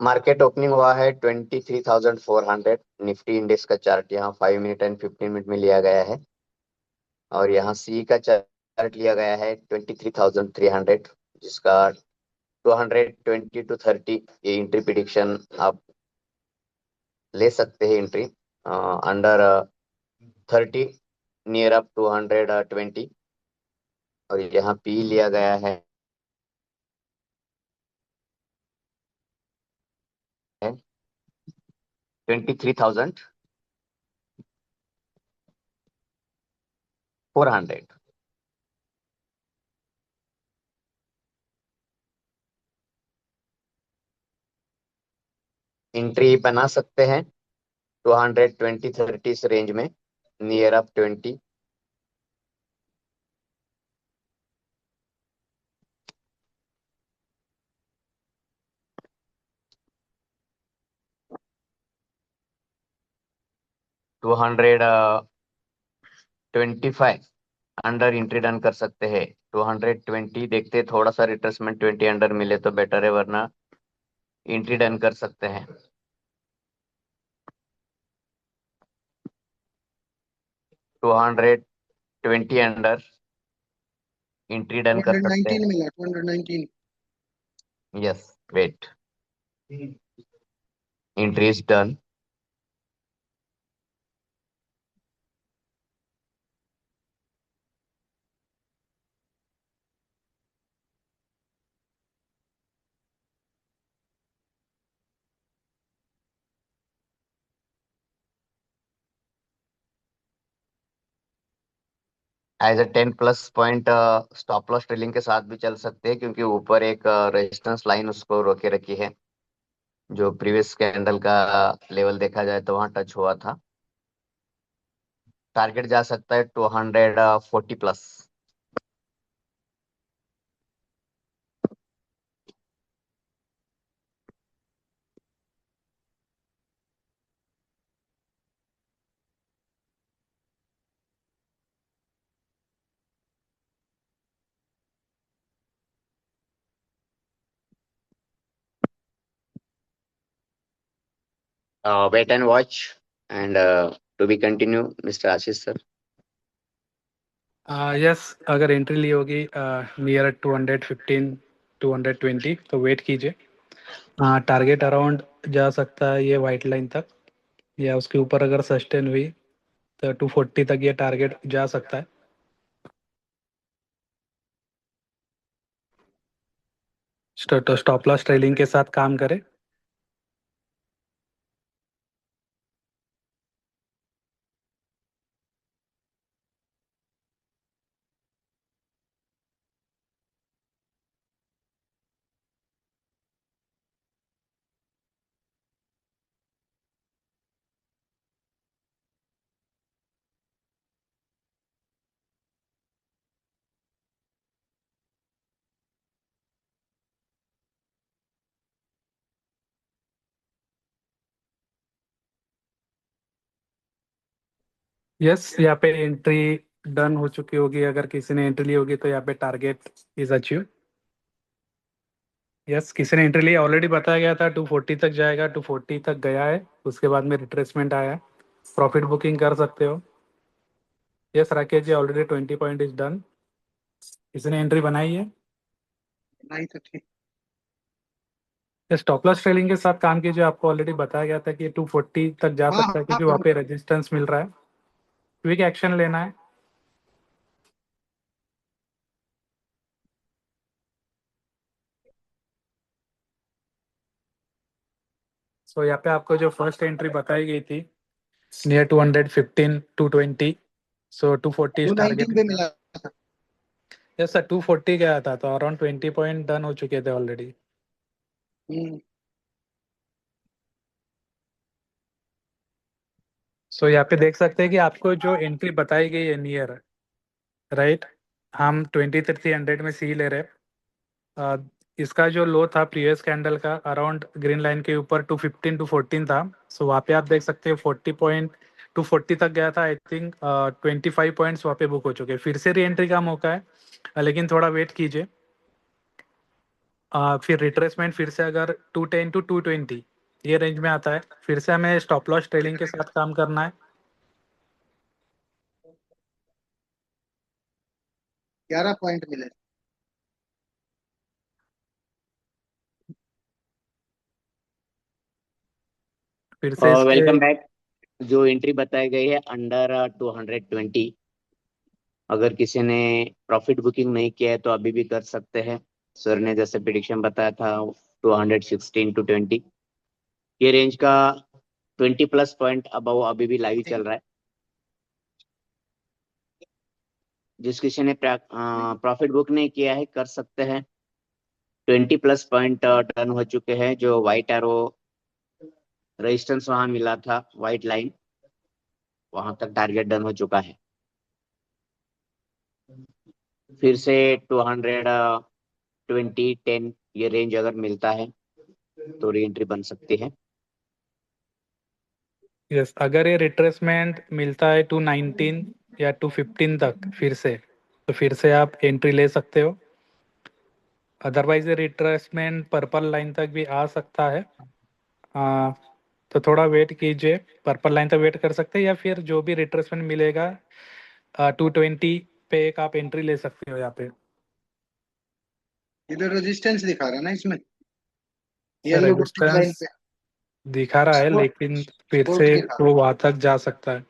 Market opening हुआ है 23,400। Nifty index का चार्ट यहाँ 5 मिनट एंड 15 मिनट में लिया गया है। और यहाँ सी का चार्ट लिया गया है 23,300, जिसका 220 to 30 ये एंट्री प्रिडिक्शन आप ले सकते हैं। Entry under 30, near up 220। और यहाँ पी लिया गया है 23,400। एंट्री बना सकते हैं 220-30 रेंज में, near up 20। To 225 under entry done कर सकते हैं। 220 देखते, थोड़ा सा रिट्रेसमेंट 20 अंडर मिले तो बेटर है, वरना एंट्री डन कर सकते हैं। 220 अंडर एंट्री डन कर सकते 219 हैं। मिला, 219। Yes, wait, entry is done. As a 10+ point stop loss trailing के साथ भी चल सकते हैं, क्योंकि ऊपर एक रेजिस्टेंस लाइन उसको रोके रखी है, जो प्रीवियस कैंडल का लेवल देखा जाए तो वहां टच हुआ था। टारगेट जा सकता है 240+। Wait and watch and to be continue, mister Ashish sir. Yes, अगर एंट्री ली होगी नियर 215 220 तो वेट कीजिए। टारगेट अराउंड जा सकता है ये वाइट लाइन तक, या उसके ऊपर अगर सस्टेन हुई तो 240 तक ये टारगेट जा सकता है। स्टॉप लॉस ट्रेलिंग के साथ काम करें। यस, यहाँ पे एंट्री डन हो चुकी होगी। अगर किसी ने एंट्री ली होगी तो यहाँ पे टारगेट इज अचीव। यस, किसी ने एंट्री ली, ऑलरेडी बताया गया था 240 तक जाएगा, 240 तक गया है, उसके बाद में रिट्रेसमेंट आया है। प्रॉफिट बुकिंग कर सकते हो। Yes Rakesh ji, already 20 point is done. किसी ने एंट्री बनाई है? नहीं तो ठीक। स्टॉप लॉस ट्रेलिंग के साथ काम कीजिए। आपको ऑलरेडी बताया गया था कि 240 तक जा हाँ सकता है, क्योंकि हाँ, वहाँ पे रेजिस्टेंस मिल रहा है। क्विक एक्शन लेना है। सो यहाँ पे आपको जो फर्स्ट एंट्री बताई गई थी नियर 215 220, सो 240 इज 219 टारगेट। पे मिला था। यस सर, 240 गया था, तो अराउंड 20 पॉइंट डन हो चुके थे ऑलरेडी। सो यहाँ पे देख सकते हैं कि आपको जो एंट्री बताई गई है नियर, राइट, हम 2300 में सी ले रहे हैं। इसका जो लो था प्रीवियस कैंडल का अराउंड ग्रीन लाइन के ऊपर 215 to 14 था। सो वहाँ पे आप देख सकते हैं 40 पॉइंट 240 तक गया था। आई थिंक 25 पॉइंट्स वहाँ पे बुक हो चुके हैं। फिर से री एंट्री का मौका है, लेकिन थोड़ा वेट कीजिए। फिर रिट्रेसमेंट फिर से अगर 210 टू 220 ये रेंज में आता है, फिर से हमें स्टॉप लॉस ट्रेलिंग के साथ काम करना है। 11 पॉइंट मिले। फिर से इसके वेलकम बैक। जो एंट्री बताई गई है अंडर 220, अगर किसी ने प्रॉफिट बुकिंग नहीं किया है तो अभी भी कर सकते हैं। सर ने जैसे प्रिडिक्शन बताया था 216 टू 20, ये रेंज का 20+ पॉइंट अबव अभी भी लाइव चल रहा है। जिस किसी ने प्रॉफिट बुक नहीं किया है कर सकते हैं। 20+ पॉइंट टर्न हो चुके हैं। जो व्हाइट एरो रेजिस्टेंस वहां मिला था, व्हाइट लाइन, वहां तक टारगेट डन हो चुका है। फिर से 220 10 ये रेंज अगर मिलता है तो री एंट्री बन सकती है। यस, अगर ये रिट्रेसमेंट मिलता है 219 या 215 तक फिर से, तो फिर से आप एंट्री ले सकते हो। अदरवाइज ये रिट्रेसमेंट पर्पल लाइन तक भी आ सकता है। आ, तो थोड़ा वेट कीजिए, पर्पल लाइन तक वेट कर सकते हैं, या फिर जो भी रिट्रेसमेंट मिलेगा 220 पे एक आप एंट्री ले सकते हो यहाँ पे। इधर रेजिस्टेंस दिखा रहा है ना इसमें, sir yellow dotted line resistance पे। दिखा रहा है, सपोर्ट, लेकिन फिर सपोर्ट से दिखा वो वहां तक जा सकता है।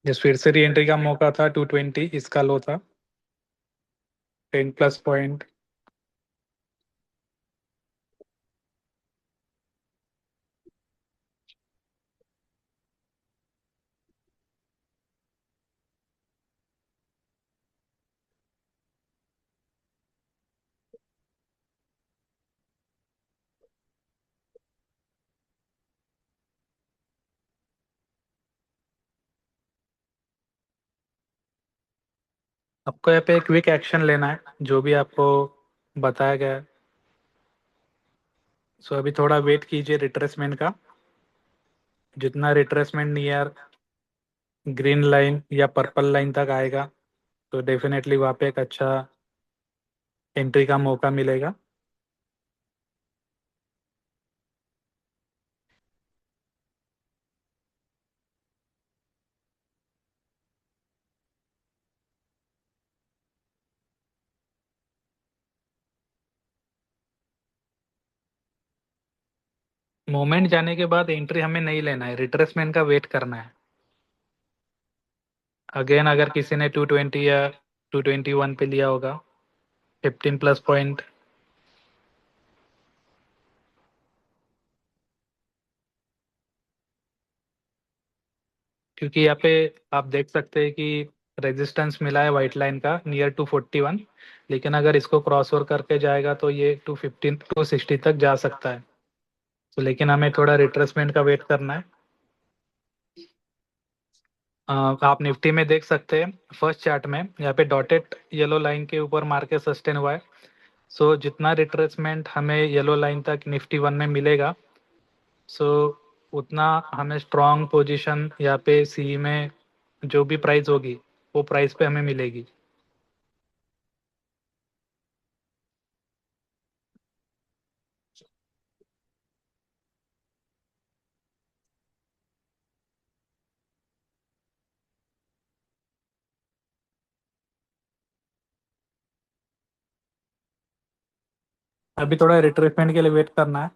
जिस फिर से री एंट्री का मौका था 220, इसका लो था 10+पॉइंट। आपको यहाँ पे एक क्विक एक्शन लेना है, जो भी आपको बताया गया है। सो अभी थोड़ा वेट कीजिए रिट्रेसमेंट का। जितना रिट्रेसमेंट नियर ग्रीन लाइन या पर्पल लाइन तक आएगा तो डेफिनेटली वहाँ पे एक अच्छा एंट्री का मौका मिलेगा। मोमेंट जाने के बाद एंट्री हमें नहीं लेना है, रिट्रेसमेंट का वेट करना है। अगेन अगर किसी ने 220 या 221 पे लिया होगा 15+पॉइंट, क्योंकि यहाँ पे आप देख सकते हैं कि रेजिस्टेंस मिला है वाइट लाइन का नियर 241, लेकिन अगर इसको क्रॉस ओवर करके जाएगा तो ये 215 260 तक जा सकता है। तो लेकिन हमें थोड़ा रिट्रेसमेंट का वेट करना है। आप निफ्टी में देख सकते हैं फर्स्ट चार्ट में यहाँ पे डॉटेड येलो लाइन के ऊपर मार्केट सस्टेन हुआ है। सो जितना रिट्रेसमेंट हमें येलो लाइन तक निफ्टी 1 में मिलेगा, सो उतना हमें स्ट्रॉन्ग पोजीशन यहाँ पे सी में जो भी प्राइस होगी वो प्राइस पे हमें मिलेगी। अभी थोड़ा रिट्रेसमेंट के लिए वेट करना है।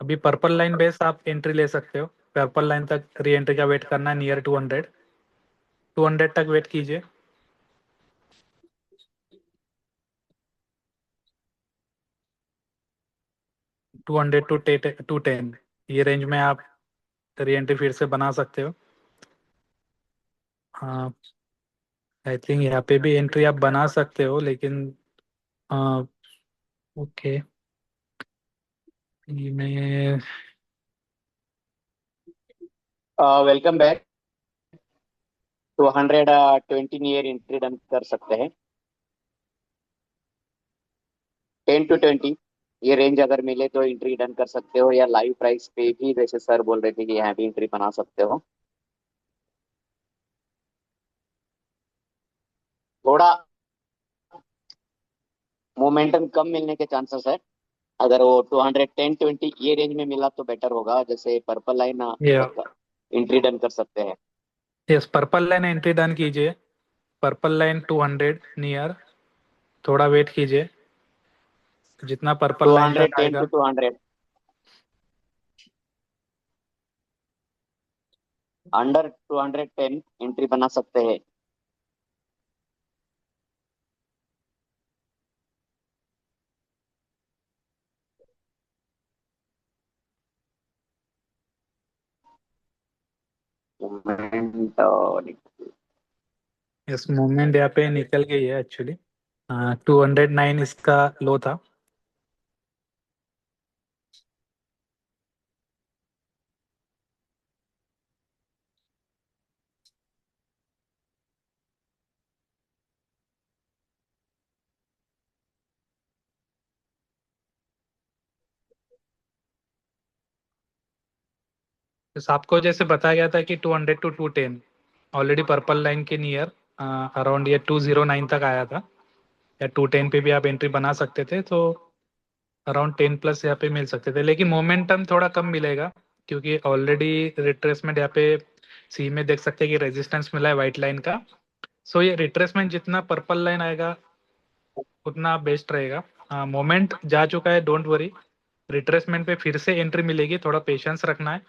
अभी पर्पल लाइन बेस आप एंट्री ले सकते हो। पर्पल लाइन तक री एंट्री का वेट करना है नियर 200 तक वेट कीजिए। 200 टू 10 ये रेंज में आप री एंट्री फिर से बना सकते हो। हाँ, आई थिंक यहाँ पे भी एंट्री आप बना सकते हो, लेकिन ओके, मैं welcome back. 220 near entry done कर सकते हैं। 10 to 20 ये रेंज अगर मिले तो एंट्री डन कर सकते हो, या लाइव प्राइस पे भी जैसे सर बोल रहे थे कि यहाँ भी एंट्री बना सकते हो। थोड़ा मोमेंटम कम मिलने के चांसेस है। अगर वो 210-20 ये रेंज में मिला तो बेटर होगा, जैसे पर्पल लाइन ये एंट्री डन कर सकते हैं। Yes, purple line entry done कीजिए। पर्पल लाइन 200 नियर, थोड़ा वेट कीजिए, जितना पर्पल टू लाइन हंड्रेड तक टेन आएगा। टू 200 अंडर 210 एंट्री बना सकते हैं। मोमेंट यस, मूवमेंट यहाँ पे निकल गई है एक्चुअली। 209 इसका लो था। तो आपको जैसे बताया गया था कि 200 to 210 ऑलरेडी पर्पल लाइन के नियर अराउंड ये 209 तक आया था, या 210 पे भी आप एंट्री बना सकते थे, तो अराउंड 10 प्लस यहाँ पे मिल सकते थे। लेकिन मोमेंटम थोड़ा कम मिलेगा, क्योंकि ऑलरेडी रिट्रेसमेंट यहाँ पे सी में देख सकते हैं कि रेजिस्टेंस मिला है वाइट लाइन का। सो ये रिट्रेसमेंट जितना पर्पल लाइन आएगा उतना बेस्ट रहेगा। मोमेंट जा चुका है, डोंट वरी। रिट्रेसमेंट पे फिर से एंट्री मिलेगी, थोड़ा पेशेंस रखना है,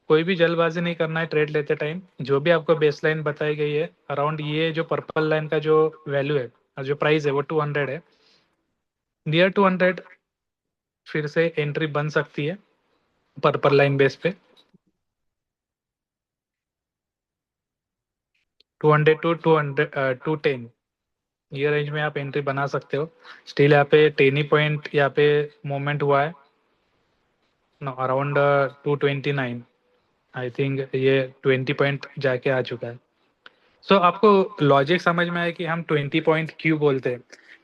कोई भी जल्दबाजी नहीं करना है ट्रेड लेते टाइम। जो भी आपको बेस लाइन बताई गई है अराउंड ये जो पर्पल लाइन का जो वैल्यू है और जो प्राइस है वो 200 है। नियर 200 फिर से एंट्री बन सकती है पर्पल लाइन बेस पे। 200 टू 210 ये रेंज में आप एंट्री बना सकते हो। स्टिल यहाँ पे टेनी पॉइंट यहाँ पे मोमेंट हुआ है अराउंड 229। आई थिंक ये 20 पॉइंट जाके आ चुका है। सो आपको लॉजिक समझ में आया कि हम 20 पॉइंट क्यों बोलते हैं,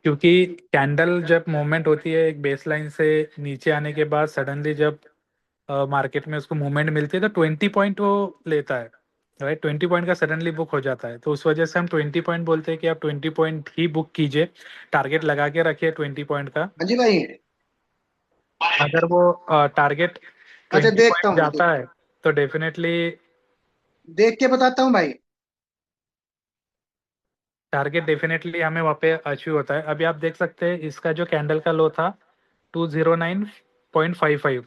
क्योंकि कैंडल जब मूवमेंट होती है एक बेस लाइन से नीचे आने के बाद सडनली जब मार्केट में उसको मूवमेंट मिलती है तो 20 पॉइंट वो लेता है, राइट। 20 पॉइंट का सडनली बुक हो जाता है, तो उस वजह से हम 20 पॉइंट बोलते हैं कि आप 20 पॉइंट ही बुक कीजिए, टारगेट लगा के रखिए 20 पॉइंट का। हाँ जी भाई। अगर वो टारगेट अच्छा 20 देखता पॉइंट हूँ, जाता है तो डेफिनेटली देख के बताता हूँ भाई। टारगेट डेफिनेटली हमें वहाँ पे अचीव होता है। अभी आप देख सकते हैं इसका जो कैंडल का लो था 209.55,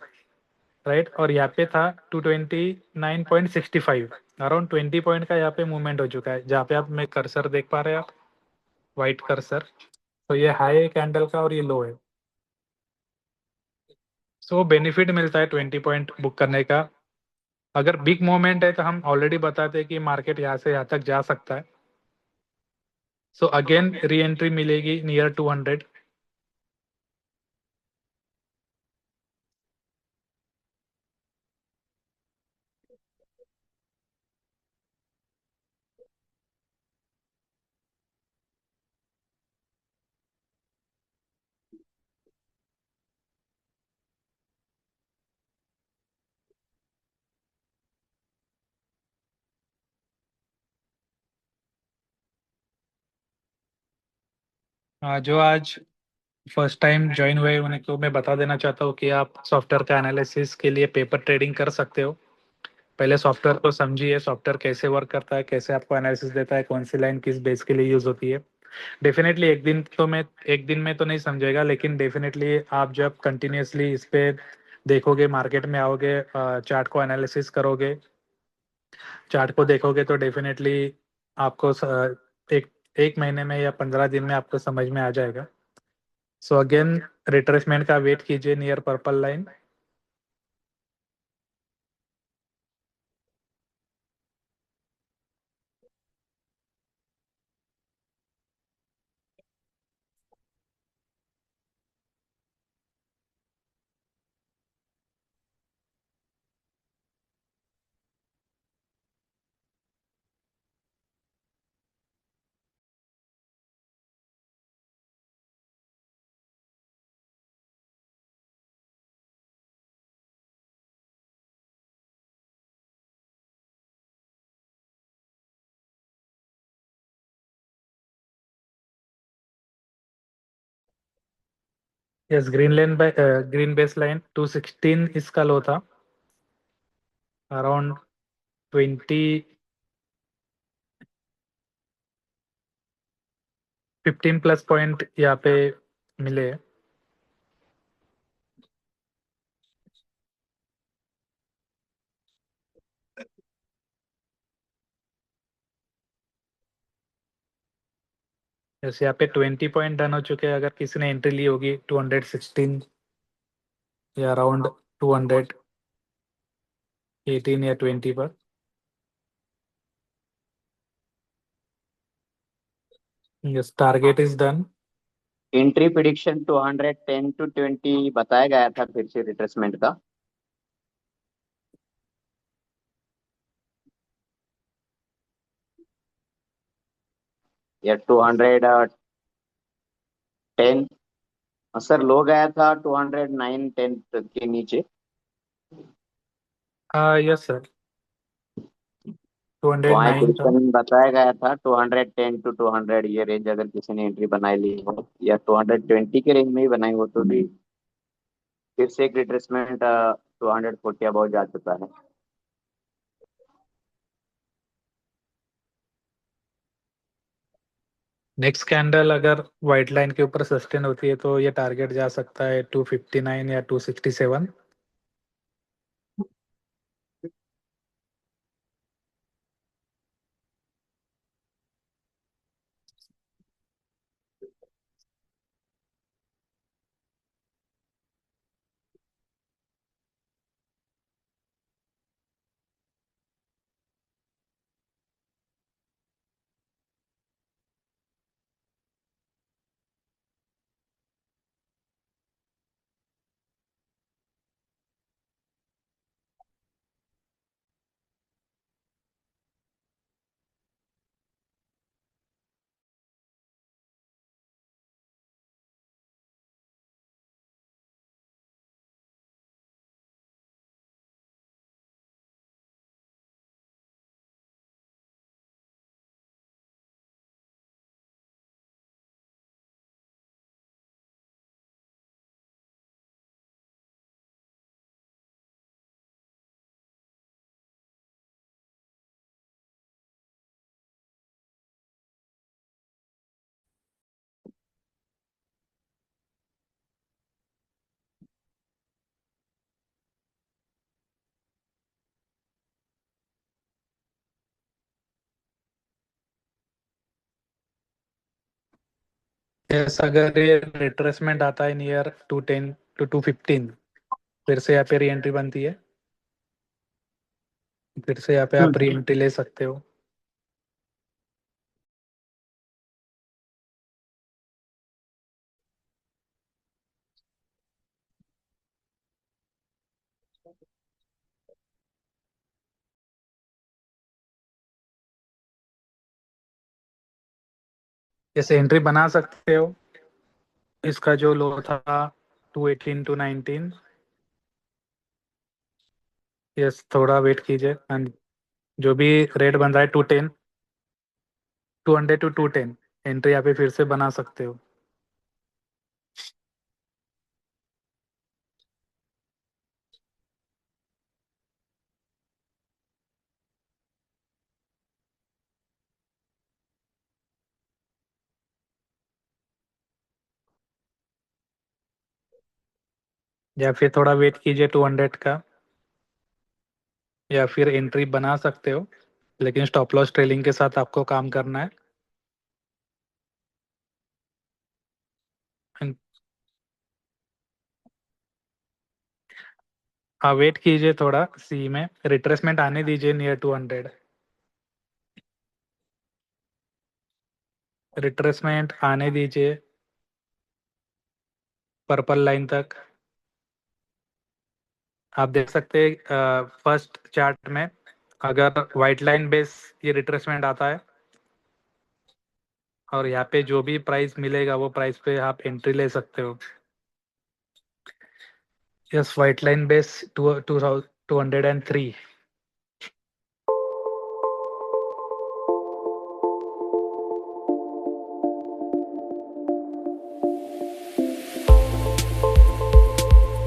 राइट, और यहाँ पे था 229.65। अराउंड 20 पॉइंट का यहाँ पे मूवमेंट हो चुका है, जहाँ पे आप मैं कर्सर देख पा रहे हैं आप, वाइट कर्सर। तो ये हाई है कैंडल का और ये लो है। सो बेनिफिट मिलता है 20 पॉइंट बुक करने का। अगर बिग मूवमेंट है तो हम ऑलरेडी बताते हैं कि मार्केट यहाँ से यहाँ तक जा सकता है। सो अगेन री एंट्री मिलेगी नियर 200। जो आज फर्स्ट टाइम ज्वाइन हुए उन्हें को मैं बता देना चाहता हूँ कि आप सॉफ्टवेयर का एनालिसिस के लिए पेपर ट्रेडिंग कर सकते हो। पहले सॉफ्टवेयर को समझिए, सॉफ्टवेयर कैसे वर्क करता है, कैसे आपको एनालिसिस देता है, कौन सी लाइन किस बेस के लिए यूज होती है। डेफिनेटली एक दिन में तो नहीं समझेगा, लेकिन डेफिनेटली आप जब कंटिन्यूअसली इस पे देखोगे, मार्केट में आओगे, चार्ट को एनालिसिस करोगे, चार्ट को देखोगे, तो डेफिनेटली आपको एक एक महीने में या 15 दिन में आपको समझ में आ जाएगा। सो अगेन रिट्रेसमेंट का वेट कीजिए near purple line. Yes, green base line 216 इसका लो था, अराउंड 15 प्लस पॉइंट यहाँ पे मिले। जैसे यहाँ पे 20 पॉइंट डन हो चुके हैं। अगर किसी ने एंट्री ली होगी 216 या अराउंड 218 या 20 पर। Yes, target is done. Entry prediction 210 to 20 बताया गया था फिर से रिट्रेसमेंट का। या 210 सर, लो गया था 209 10 के नीचे। यस सर, वहाँ 209 था। प्रिडिक्शन बताया गया था 210 to 200 ये रेंज, अगर किसी ने एंट्री बनाई ली हो या 220 के रेंज में ही बनाई हो तो भी फिर से एक रिट्रेसमेंट 240 बहुत जा चुका है। नेक्स्ट कैंडल अगर व्हाइट लाइन के ऊपर सस्टेन होती है तो ये टारगेट जा सकता है 259 या 267। यस, अगर ये रिट्रेसमेंट आता है नियर 210 to 215, फिर से यहाँ पे री एंट्री बनती है। फिर से यहाँ पे आप री एंट्री ले सकते हो। जैसे एंट्री बना सकते हो। इसका जो लो था 218 to 19। यस, थोड़ा वेट कीजिए। एंड जो भी रेट बन रहा है 210, 200 to 210, एंट्री यहाँ पे फिर से बना सकते हो। या फिर थोड़ा वेट कीजिए 200 का, या फिर एंट्री बना सकते हो, लेकिन स्टॉप लॉस ट्रेलिंग के साथ आपको काम करना है। हाँ, वेट कीजिए थोड़ा, सी में रिट्रेसमेंट आने दीजिए नियर 200। रिट्रेसमेंट आने दीजिए पर्पल लाइन तक। आप देख सकते हैं फर्स्ट चार्ट में, अगर व्हाइट लाइन बेस ये रिट्रेसमेंट आता है और यहाँ पे जो भी प्राइस मिलेगा वो प्राइस पे आप एंट्री ले सकते हो। Yes, white line base 203।